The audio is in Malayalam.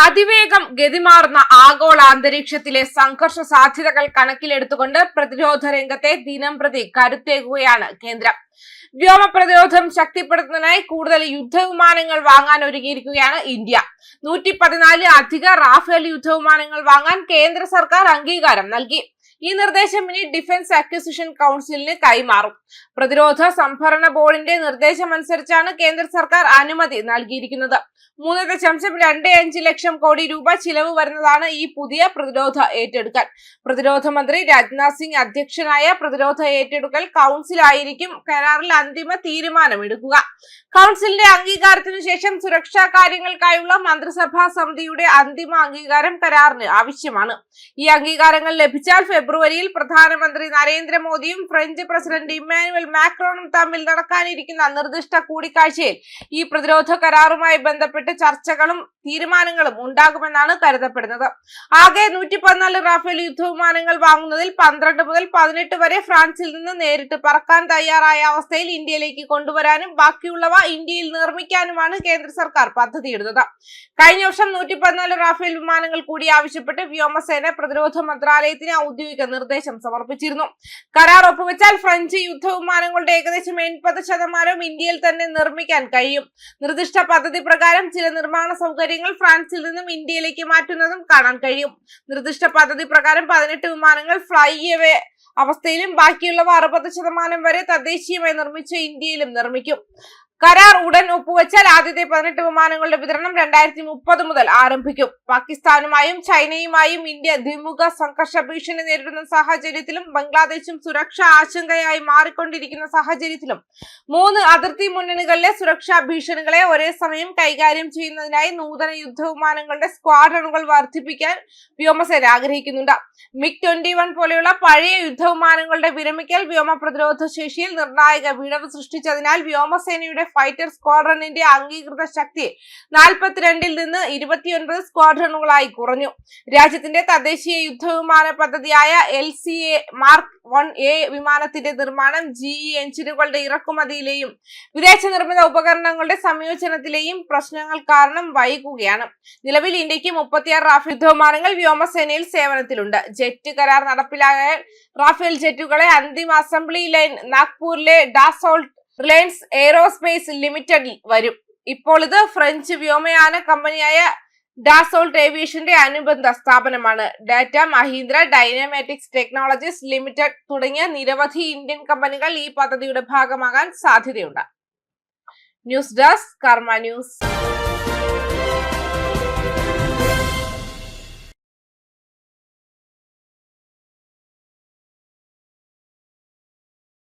അതിവേഗം ഗതിമാറുന്ന ആഗോള അന്തരീക്ഷത്തിലെ സംഘർഷ സാധ്യതകൾ കണക്കിലെടുത്തുകൊണ്ട് പ്രതിരോധ രംഗത്തെ ദിനംപ്രതി കരുത്തേകുകയാണ് കേന്ദ്രം. വ്യോമ പ്രതിരോധം ശക്തിപ്പെടുത്തുന്നതിനായി കൂടുതൽ യുദ്ധവിമാനങ്ങൾ വാങ്ങാൻ ഒരുങ്ങിയിരിക്കുകയാണ് ഇന്ത്യ. 114 അധിക റാഫേൽ യുദ്ധവിമാനങ്ങൾ വാങ്ങാൻ കേന്ദ്ര സർക്കാർ അംഗീകാരം നൽകി. ഈ നിർദ്ദേശം ഇനി ഡിഫൻസ് അക്വിസിഷൻ കൗൺസിലിന് കൈമാറും. പ്രതിരോധ സംഭരണ ബോർഡിന്റെ നിർദ്ദേശമനുസരിച്ചാണ് കേന്ദ്ര സർക്കാർ അനുമതി നൽകിയിരിക്കുന്നത്. 3.25 ലക്ഷം കോടി രൂപ ചിലവ് വരുന്നതാണ് ഈ പുതിയ പ്രതിരോധ ഏറ്റെടുക്കൽ. പ്രതിരോധ മന്ത്രി രാജ്നാഥ് സിംഗ് അധ്യക്ഷനായ പ്രതിരോധ ഏറ്റെടുക്കൽ കൗൺസിലായിരിക്കും കരാറിൽ അന്തിമ തീരുമാനമെടുക്കുക. കൗൺസിലിന്റെ അംഗീകാരത്തിനു ശേഷം സുരക്ഷാ കാര്യങ്ങൾക്കായുള്ള മന്ത്രിസഭാ സമിതിയുടെ അന്തിമ അംഗീകാരം കരാറിന് ആവശ്യമാണ്. ഈ അംഗീകാരങ്ങൾ ലഭിച്ചാൽ ഫെബ്രുവരിയിൽ പ്രധാനമന്ത്രി നരേന്ദ്രമോദിയും ഫ്രഞ്ച് പ്രസിഡന്റ് ഇമ്മാനുവൽ മാക്രോണും തമ്മിൽ നടക്കാനിരിക്കുന്ന നിർദ്ദിഷ്ട കൂടിക്കാഴ്ചയിൽ ഈ പ്രതിരോധ കരാറുമായി ബന്ധപ്പെട്ട് ചർച്ചകളും തീരുമാനങ്ങളും ഉണ്ടാകുമെന്നാണ് കരുതപ്പെടുന്നത്. ആകെ 114 റാഫേൽ യുദ്ധവിമാനങ്ങൾ വാങ്ങുന്നതിൽ 12 മുതൽ 18 വരെ ഫ്രാൻസിൽ നിന്ന് നേരിട്ട് പറക്കാൻ തയ്യാറായ അവസ്ഥയിൽ ഇന്ത്യയിലേക്ക് കൊണ്ടുവരാനും ബാക്കിയുള്ളവ ഇന്ത്യയിൽ നിർമ്മിക്കാനുമാണ് കേന്ദ്ര സർക്കാർ പദ്ധതിയിടുന്നത്. കഴിഞ്ഞ വർഷം 114 റാഫേൽ വിമാനങ്ങൾ കൂടി ആവശ്യപ്പെട്ട് വ്യോമസേന പ്രതിരോധ മന്ത്രാലയത്തിന് ഔദ്യോഗിക നിർദ്ദേശം സമർപ്പിച്ചിരുന്നു. കരാർ ഒപ്പുവെച്ചാൽ ഫ്രഞ്ച് യുദ്ധവിമാനങ്ങളുടെ ഏകദേശം 80% ഇന്ത്യയിൽ തന്നെ നിർമ്മിക്കാൻ കഴിയും. നിർദ്ദിഷ്ട പദ്ധതി പ്രകാരം ചില നിർമ്മാണ സൗകര്യങ്ങൾ ഫ്രാൻസിൽ നിന്നും ഇന്ത്യയിലേക്ക് മാറ്റുന്നതും കാണാൻ കഴിയും. നിർദ്ദിഷ്ട പദ്ധതി പ്രകാരം 18 വിമാനങ്ങൾ ഫ്ലൈ അവേ അവസ്ഥയിലും ബാക്കിയുള്ളവ 60% വരെ തദ്ദേശീയമായി നിർമ്മിച്ച് ഇന്ത്യയിലും നിർമ്മിക്കും. കരാർ ഉടൻ ഒപ്പുവെച്ചാൽ ആദ്യത്തെ 18 വിമാനങ്ങളുടെ വിതരണം 2030 മുതൽ ആരംഭിക്കും. പാകിസ്ഥാനുമായും ചൈനയുമായും ഇന്ത്യ ദ്വിമുഖ സംഘർഷ ഭീഷണി നേരിടുന്ന സാഹചര്യത്തിലും ബംഗ്ലാദേശും സുരക്ഷാ ആശങ്കയായി മാറിക്കൊണ്ടിരിക്കുന്ന സാഹചര്യത്തിലും 3 അതിർത്തി മുന്നണികളിലെ സുരക്ഷാ ഭീഷണികളെ ഒരേ സമയം കൈകാര്യം ചെയ്യുന്നതിനായി നൂതന യുദ്ധവിമാനങ്ങളുടെ സ്ക്വാഡ്രണുകൾ വർദ്ധിപ്പിക്കാൻ വ്യോമസേന ആഗ്രഹിക്കുന്നുണ്ട്. MiG-21 പോലെയുള്ള പഴയ യുദ്ധവിമാനങ്ങളുടെ വിരമിക്കൽ വ്യോമ പ്രതിരോധ ശേഷിയിൽ നിർണായക വിടവ് സൃഷ്ടിച്ചതിനാൽ വ്യോമസേനയുടെ ഫൈറ്റർ സ്ക്വാഡ്രണിന്റെ അംഗീകൃത ശക്തി 42-ൽ നിന്ന് 29 സ്ക്വാഡ്രണുകളായി കുറഞ്ഞു. രാജ്യത്തിന്റെ തദ്ദേശീയ യുദ്ധവിമാന പദ്ധതിയായ LCA Mark 1A വിമാനത്തിന്റെ നിർമ്മാണം GE എഞ്ചിനുകളുടെ ഇറക്കുമതിയിലെയും വിദേശ നിർമ്മിത ഉപകരണങ്ങളുടെ സംയോജനത്തിലെയും പ്രശ്നങ്ങൾ കാരണം വൈകുകയാണ്. നിലവിൽ ഇന്ത്യക്ക് 36 റാഫേൽ യുദ്ധവിമാനങ്ങൾ വ്യോമസേനയിൽ സേവനത്തിലുണ്ട്. ജെറ്റ് കരാർ നടപ്പിലായാൽ റാഫേൽ ജെറ്റുകളെ അന്തിമ അസംബ്ലി ലൈൻ നാഗ്പൂരിലെ ഡാസോൾട്ട് റിലയൻസ് എയ്റോസ്പേസ് ലിമിറ്റഡിൽ വരും. ഇപ്പോൾ ഇത് ഫ്രഞ്ച് വ്യോമയാന കമ്പനിയായ ഡാസോൾട്ട് ഏവിയേഷന്റെ അനുബന്ധ സ്ഥാപനമാണ്. ടാറ്റ, മഹീന്ദ്ര, ഡൈനാമാറ്റിക്സ് ടെക്നോളജീസ് ലിമിറ്റഡ് തുടങ്ങിയ നിരവധി ഇന്ത്യൻ കമ്പനികൾ ഈ പദ്ധതിയുടെ ഭാഗമാകാൻ സാധ്യതയുണ്ട്. ന്യൂസ് ഡെസ്ക് കർമ്മ ന്യൂസ്.